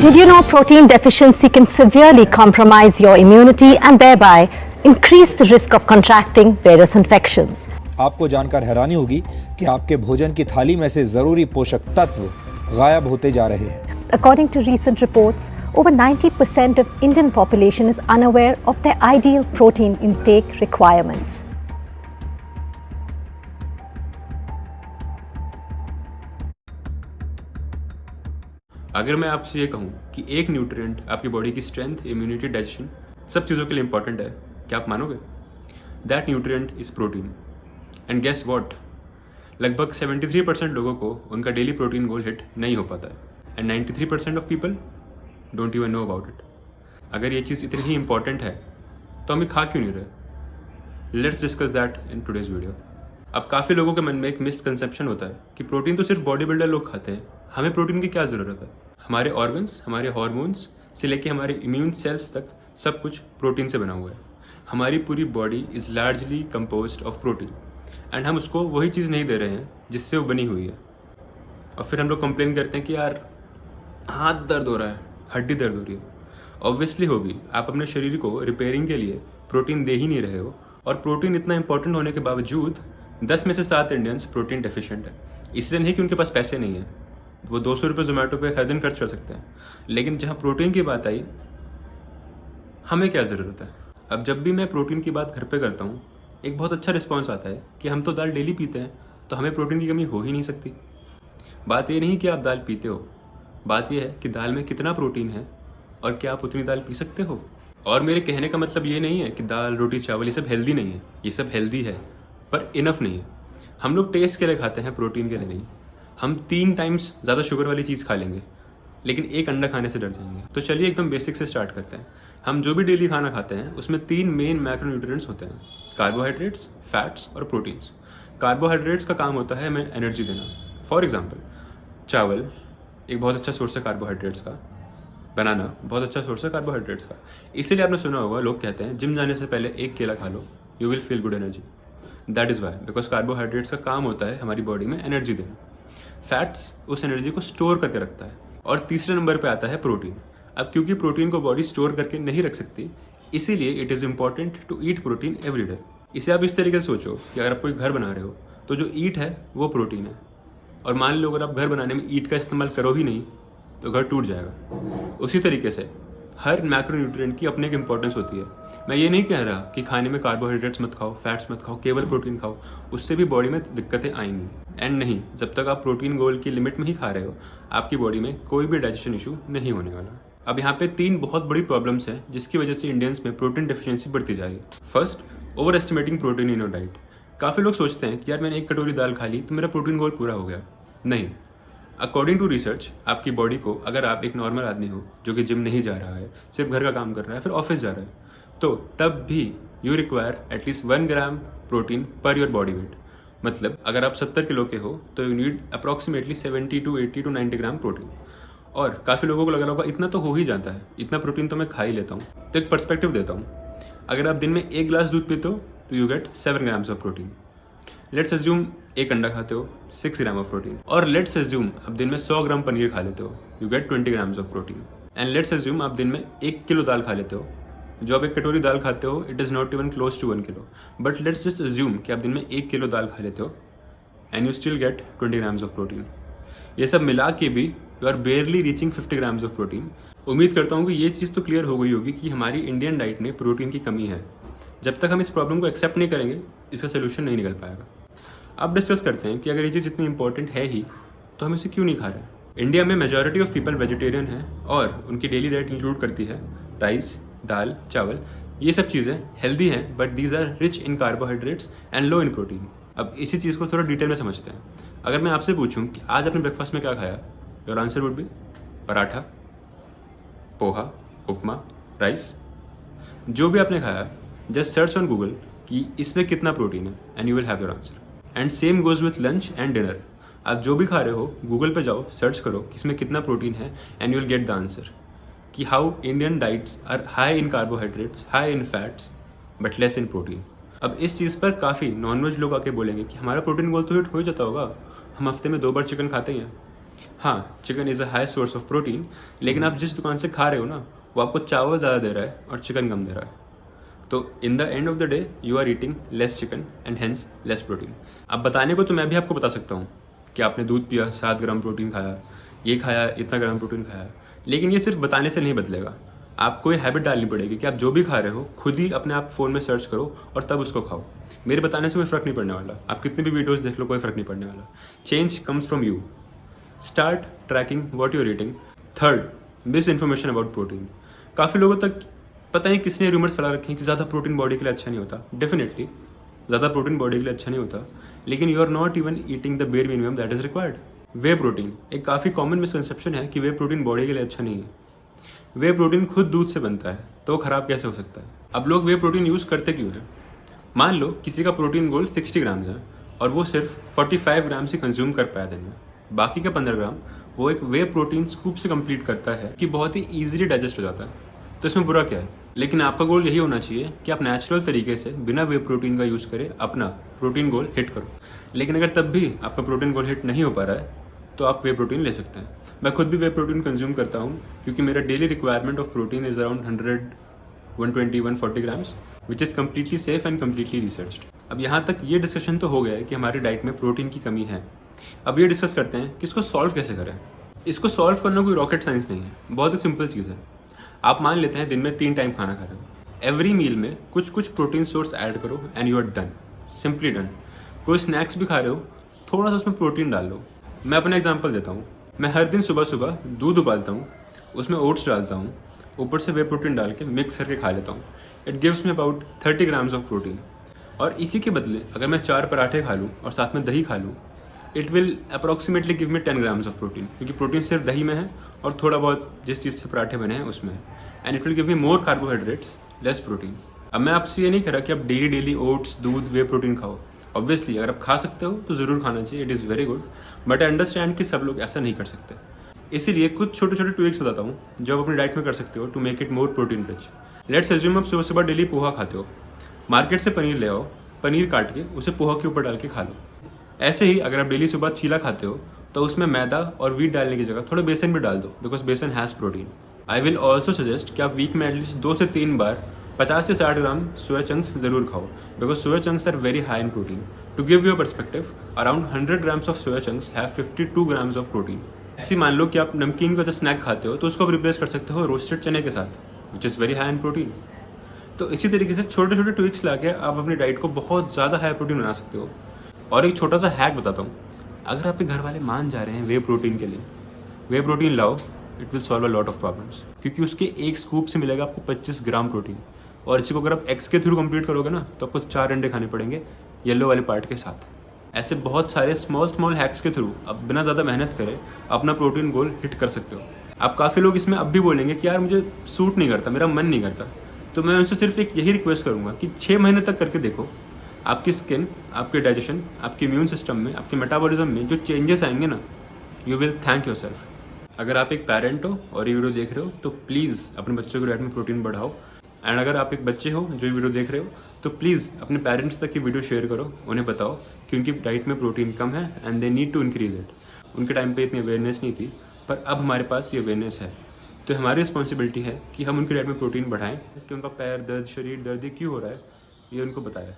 Did you know protein deficiency can severely compromise your immunity and thereby increase the risk of contracting various infections? आपको जानकर हैरानी होगी कि आपके भोजन की थाली में से जरूरी पोषक तत्व गायब होते जा रहे हैं। According to recent reports, over 90% of Indian population is unaware of their ideal protein intake requirements. अगर मैं आपसे ये कहूँ कि एक न्यूट्रिएंट आपकी बॉडी की स्ट्रेंथ, इम्यूनिटी, डाइजेशन सब चीज़ों के लिए इंपॉर्टेंट है, क्या आप मानोगे? That nutrient is protein. And guess what, लगभग 73% लोगों को उनका डेली प्रोटीन गोल हिट नहीं हो पाता है and 93% of people don't even know about it. अगर ये चीज़ इतनी ही इंपॉर्टेंट है तो हम ये खा क्यों नहीं रहे? Let's discuss that in today's video. अब काफ़ी लोगों के मन में एक मिसकंसेप्शन होता है कि प्रोटीन तो सिर्फ बॉडी बिल्डर लोग खाते हैं, हमें प्रोटीन की क्या ज़रूरत है? हमारे ऑर्गन्स, हमारे हार्मोन्स से लेके हमारे इम्यून सेल्स तक सब कुछ प्रोटीन से बना हुआ है। हमारी पूरी body is largely composed of protein and हम उसको वही चीज़ नहीं दे रहे हैं जिससे वो बनी हुई है। और फिर हम लोग कंप्लेन करते हैं कि यार हाथ दर्द हो रहा है, हड्डी दर्द हो रही है। ऑब्वियसली होगी, आप अपने शरीर को रिपेयरिंग के लिए प्रोटीन दे ही नहीं रहे हो। और प्रोटीन इतना इंपॉर्टेंट होने के बावजूद 10 में से 7 इंडियंस प्रोटीन डेफिशिएंट है। इसलिए नहीं कि उनके पास पैसे नहीं है, वो 200 रुपये जोमेटो पे हर दिन खर्च कर सकते हैं, लेकिन जहाँ प्रोटीन की बात आई, हमें क्या ज़रूरत है? अब जब भी मैं प्रोटीन की बात घर पे करता हूँ, एक बहुत अच्छा रिस्पॉन्स आता है कि हम तो दाल डेली पीते हैं, तो हमें प्रोटीन की कमी हो ही नहीं सकती। बात ये नहीं कि आप दाल पीते हो, बात यह है कि दाल में कितना प्रोटीन है और क्या आप उतनी दाल पी सकते हो। और मेरे कहने का मतलब ये नहीं है कि दाल, रोटी, चावल ये सब हेल्दी नहीं है, ये सब हेल्दी है पर इनफ नहीं है। हम लोग टेस्ट के लिए खाते हैं, प्रोटीन के लिए नहीं। हम 3 टाइम्स ज़्यादा शुगर वाली चीज़ खा लेंगे लेकिन एक अंडा खाने से डर जाएंगे। तो चलिए एकदम बेसिक से स्टार्ट करते हैं। हम जो भी डेली खाना खाते हैं उसमें 3 मेन मैक्रोन्यूट्रिएंट्स होते हैं, कार्बोहाइड्रेट्स, फैट्स और प्रोटीन्स। कार्बोहाइड्रेट्स का काम होता है हमें एनर्जी देना। फॉर एग्जाम्पल, चावल एक बहुत अच्छा सोर्स है कार्बोहाइड्रेट्स का, बनाना बहुत अच्छा सोर्स है कार्बोहाइड्रेट्स का। इसीलिए आपने सुना होगा, लोग कहते हैं जिम जाने से पहले एक केला खा लो, you will feel good energy. That is why, because carbohydrates का काम होता है हमारी बॉडी में एनर्जी देना। फैट्स उस एनर्जी को स्टोर करके रखता है। और तीसरे नंबर पे आता है प्रोटीन। अब क्योंकि प्रोटीन को बॉडी स्टोर करके नहीं रख सकती, इसीलिए it is important to eat protein every day. इसे आप इस तरीके से सोचो कि अगर आप कोई घर बना रहे हो तो जो ईंट है वो प्रोटीन है। और मान लो अगर आप घर बनाने में ईंट का इस्तेमाल करो ही नहीं तो घर टूट जाएगा। उसी तरीके से हर मैक्रोन्यूट्रिएंट की अपनी एक इंपॉर्टेंस होती है। मैं ये नहीं कह रहा कि खाने में कार्बोहाइड्रेट्स मत खाओ, फैट्स मत खाओ, केवल प्रोटीन खाओ, उससे भी बॉडी में दिक्कतें आएंगी। एंड नहीं, जब तक आप प्रोटीन गोल की लिमिट में ही खा रहे हो, आपकी बॉडी में कोई भी डाइजेशन इशू नहीं होने वाला। अब यहाँ पे 3 बहुत बड़ी प्रॉब्लम्स हैं जिसकी वजह से इंडियंस में प्रोटीन डेफिशिएंसी बढ़ती जा रही है। First, over estimating protein in your diet. काफ़ी लोग सोचते हैं कि यार मैंने 1 कटोरी दाल खा ली तो मेरा प्रोटीन गोल पूरा हो गया। नहीं, अकॉर्डिंग टू रिसर्च आपकी बॉडी को, अगर आप एक नॉर्मल आदमी हो जो कि जिम नहीं जा रहा है, सिर्फ घर का काम कर रहा है, फिर ऑफिस जा रहा है, तो तब भी you require at least 1 gram protein per your body weight. मतलब अगर आप 70 किलो के हो तो you need approximately 70 to 80 to 90 gram protein. और काफ़ी लोगों को लग रहा होगा इतना तो हो ही जाता है, इतना प्रोटीन तो मैं खा ही लेता हूँ। तो एक पर्सपेक्टिव देता हूँ, अगर आप दिन में 1 गिलास दूध पीते हो तो you get 7 grams of protein. Let's assume 1 अंडा खाते हो, 6 ग्राम ऑफ प्रोटीन। और लेट्स अज्यूम आप दिन में 100 ग्राम पनीर खा लेते हो, you get 20 grams of protein. And let's assume आप दिन में 1 किलो दाल खा लेते हो। जो आप 1 कटोरी दाल खाते हो, it is not even close to 1 kilo. But let's just assume कि आप दिन में 1 किलो दाल खा लेते हो and you still get 20 grams of protein. ये सब मिला के भी you are barely reaching 50 grams of protein. उम्मीद करता हूँ कि ये चीज़ तो क्लियर हो गई होगी कि हमारी इंडियन डाइट में प्रोटीन की कमी है। जब तक हम इस प्रॉब्लम को एक्सेप्ट नहीं करेंगे, इसका सोल्यूशन नहीं निकल पाएगा। अब डिस्कस करते हैं कि अगर ये चीज़ इतनी इंपॉर्टेंट है ही तो हम इसे क्यों नहीं खा रहे। इंडिया में मेजॉरिटी ऑफ पीपल वेजिटेरियन है और उनकी डेली डाइट इंक्लूड करती है राइस, दाल, चावल। ये सब चीज़ें हेल्दी हैं but these are rich in carbohydrates and low in protein. अब इसी चीज़ को थोड़ा डिटेल में समझते हैं। अगर मैं आपसे पूछूं कि आज आपने ब्रेकफास्ट में क्या खाया, your answer would be paratha, poha, upma, rice. जो भी आपने खाया, जस्ट सर्च ऑन गूगल कि इसमें कितना प्रोटीन है and you will have your answer. And same goes with lunch and dinner. आप जो भी खा रहे हो, गूगल पे जाओ, सर्च करो कि इसमें कितना प्रोटीन है and you will get the answer कि how Indian diets are high in carbohydrates, high in fats but less in protein. अब इस चीज़ पर काफ़ी नॉनवेज लोग आके बोलेंगे कि हमारा प्रोटीन गोल तो हिट हो ही जाता होगा, हम हफ्ते में 2 बार चिकन खाते हैं। हाँ, chicken is a high source of protein, लेकिन आप जिस दुकान से खा रहे हो ना, वो आपको चावल ज़्यादा दे रहा है और चिकन कम दे रहा है। तो in the end of the day you are eating less chicken and hence less protein. अब बताने को तो मैं भी आपको बता सकता हूँ कि आपने दूध पिया, 7 ग्राम प्रोटीन खाया, ये खाया, इतना ग्राम प्रोटीन खाया, लेकिन ये सिर्फ बताने से नहीं बदलेगा। आपको ये हैबिट डालनी पड़ेगी कि आप जो भी खा रहे हो खुद ही अपने आप फ़ोन में सर्च करो और तब उसको खाओ। मेरे बताने से कोई फ़र्क नहीं पड़ने वाला, आप कितने भी वीडियोज़ देख लो, कोई फ़र्क नहीं पड़ने वाला। Change comes from you. Start tracking what your eating. Third, misinformation about protein. काफ़ी लोगों तक पता नहीं किसने रूमर्स फैला रखे हैं कि ज़्यादा प्रोटीन बॉडी के लिए अच्छा नहीं होता। डेफिनेटली ज़्यादा प्रोटीन बॉडी के लिए अच्छा नहीं होता, लेकिन you are not even eating the bare minimum that is required. Whey protein एक काफ़ी कॉमन मिसकंसेप्शन है कि वे प्रोटीन बॉडी के लिए अच्छा नहीं है। वे प्रोटीन खुद दूध से बनता है, तो ख़राब कैसे हो सकता है? अब लोग वे प्रोटीन यूज़ करते क्यों हैं? मान लो किसी का प्रोटीन गोल 60 ग्राम्स है और वो सिर्फ 45 ग्राम से कंज्यूम कर पाया दिन में, बाकी का 15 ग्राम वो एक वे प्रोटीन स्कूप से कंप्लीट करता है कि बहुत ही ईजिली डाइजेस्ट हो जाता है। तो इसमें बुरा क्या है? लेकिन आपका गोल यही होना चाहिए कि आप नेचुरल तरीके से बिना वे प्रोटीन का यूज़ करें अपना प्रोटीन गोल हिट करो। लेकिन अगर तब भी आपका प्रोटीन गोल हिट नहीं हो पा रहा है तो आप वे प्रोटीन ले सकते हैं। मैं खुद भी वे प्रोटीन कंज्यूम करता हूँ क्योंकि मेरा daily requirement of protein is around 100, 120, 140 grams, which is completely safe and completely researched. अब यहाँ तक ये डिस्कशन तो हो गया है कि हमारी डाइट में प्रोटीन की कमी है। अब ये डिस्कस करते हैं कि इसको सॉल्व कैसे करें। इसको सॉल्व करना कोई रॉकेट साइंस नहीं है, बहुत ही सिंपल चीज़ है। आप मान लेते हैं दिन में 3 टाइम खाना खा रहे हो, एवरी मील में कुछ कुछ प्रोटीन सोर्स ऐड करो and you are done, simply done. कोई स्नैक्स भी खा रहे हो, थोड़ा सा उसमें प्रोटीन डाल लो। मैं अपना एग्जांपल देता हूँ। मैं हर दिन सुबह सुबह दूध उबालता हूँ, उसमें ओट्स डालता हूँ, ऊपर से वे प्रोटीन डाल के मिक्स करके खा लेता हूँ। It gives me about 30 grams of protein. और इसी के बदले अगर मैं 4 पराठे खा लूँ और साथ में दही खा लूँ, it will approximately give me 10 grams of protein, क्योंकि प्रोटीन सिर्फ दही में है और थोड़ा बहुत जिस चीज़ से पराठे बने हैं उसमें है। And it will give me more carbohydrates, less protein. अब मैं आपसे ये नहीं कह रहा कि आप डेली ओट्स, दूध, वे प्रोटीन खाओ। ऑब्वियसली अगर आप खा सकते हो तो ज़रूर खाना चाहिए, it is very good, but I understand कि सब लोग ऐसा नहीं कर सकते। इसीलिए कुछ छोटे छोटे ट्विक्स बताता हूँ जो आप अपनी डाइट में कर सकते हो to make it more protein rich. Let's assume आप सुबह सुबह डेली पोहा खाते हो, मार्केट से पनीर ले आओ, पनीर काट के उसे पोहा के ऊपर डाल के खा लो। ऐसे ही अगर आप डेली सुबह चीला खाते हो तो उसमें मैदा और व्हीट डालने की जगह थोड़ा बेसन भी डाल दो, बिकॉज बेसन has protein. I will also suggest कि आप वीक में एटलीस्ट 2 से 3 बार 50 से 60 ग्राम सोया चंक्स जरूर खाओ, because soya chunks are very high in protein. To give you a perspective, around 100 grams of soya chunks have 52 grams of protein. ऐसे मान लो कि आप नमकीन का जो स्नैक खाते हो तो उसको आप रिप्लेस कर सकते हो रोस्टेड चने के साथ, which is very high in protein. तो इसी तरीके से छोटे छोटे ट्विक्स ला के आप अपनी डाइट को बहुत ज़्यादा हाई प्रोटीन बना सकते हो। और एक छोटा सा हैक बताता हूँ, अगर आपके घर वाले मान जा रहे हैं वे प्रोटीन के लिए, वे प्रोटीन लाओ, it will solve a lot of problems, क्योंकि उसके एक स्कूप से मिलेगा आपको 25 ग्राम प्रोटीन। और इसी को अगर आप एग्स के थ्रू कंप्लीट करोगे ना तो आपको 4 अंडे खाने पड़ेंगे येलो वाले पार्ट के साथ। ऐसे बहुत सारे स्मॉल हैक्स के थ्रू आप बिना ज़्यादा मेहनत करे अपना प्रोटीन गोल हिट कर सकते हो। आप काफ़ी लोग इसमें अब भी बोलेंगे कि यार मुझे सूट नहीं करता, मेरा मन नहीं करता, तो मैं उनसे सिर्फ एक यही रिक्वेस्ट करूँगा कि 6 महीने तक करके देखो। आपकी स्किन, आपके डाइजेशन, आपके इम्यून सिस्टम में, आपके मेटाबॉलिज्म में जो चेंजेस आएंगे ना, यू विल थैंक योरसेल्फ। अगर आप एक पेरेंट हो और ये वीडियो देख रहे हो तो प्लीज़ अपने बच्चों की डाइट में प्रोटीन बढ़ाओ। एंड अगर आप एक बच्चे हो जो ये वीडियो देख रहे हो तो प्लीज़ अपने पेरेंट्स तक ये वीडियो शेयर करो, उन्हें बताओ कि उनकी डाइट में प्रोटीन कम है and they need to increase it. उनके टाइम पे इतनी अवेयरनेस नहीं थी, पर अब हमारे पास ये अवेयरनेस है, तो हमारी रिस्पॉन्सिबिलिटी है कि हम उनकी डाइट में प्रोटीन बढ़ाएं कि उनका पैर दर्द, शरीर दर्द क्यों हो रहा है ये उनको बताया।